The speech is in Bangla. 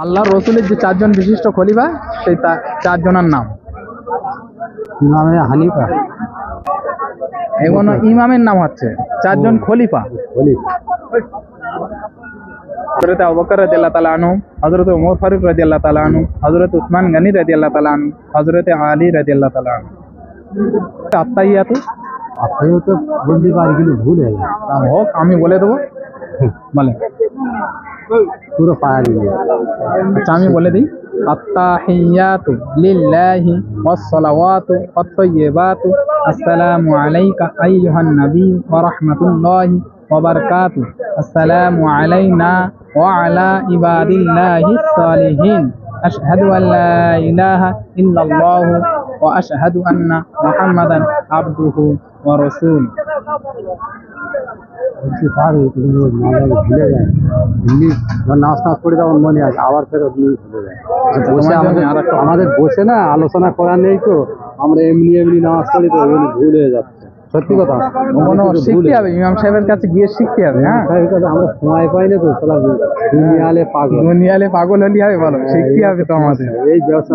আল্লাহ রসুলের যে চারজন বিশিষ্ট খলিফা সেই চারজনের নাম। ইমামে হানিফা, এবং ইমামের নাম হচ্ছে চারজন খলিফা। হযরত আবু বকর রাদিয়াল্লাহু তাআলা আনহু, হযরত ওমর ফারুক রাদিয়াল্লাহু তাআলা আনহু, হযরত উসমান গনি রাদিয়াল্লাহু তাআলা আনহু, হযরত আলী রাদিয়াল্লাহু তাআলা আনহু। আত্তাহিয়াতু আপনিও তো বলতে পারি কিন্তু ভুল হয়ে যায়, হোক, আমি বলে দেবো, বলেন। পুরো পাহাড়ি। আচ্ছা, আমি বলে দিই। আত্তাহিয়াতু লিল্লাহি ওয়াস সালাওয়াতু ওয়াত তাইয়্যিবাতু আসসালামু আলাইকা আইয়ুহান নবী ওয়া রাহমাতুল্লাহি ওয়া বারাকাতুহু আসসালামু আলাইনা ওয়া আলা ইবাদিল্লাহিস সালিহিন আশহাদু আল লা ইলাহা ইল্লাল্লাহু ওয়া আশহাদু আন্না মুহাম্মাদান আবদুহু ওয়া রাসূলুহু। বলছি পারি কিন্তু ভুলে যায়। এমনি নাচ করে তখন মনে আছে, আবার ফেরত নিয়ে ভুলে যায়। বসে আমাদের বসে না আলোচনা করা নেই তো, আমরা এমনি এমনি নামাজ পড়ি তো ভুল হয়ে যাচ্ছে। সত্যি কথা, শিখতে হবে, ইমাম সাহেবের কাছে গিয়ে শিখতে হবে। হ্যাঁ, আমরা সময় পাই না তো, দুনিয়ালে পাগল হলি হবে, বলো, শিখতে হবে তো আমাদের এই ব্যবসা।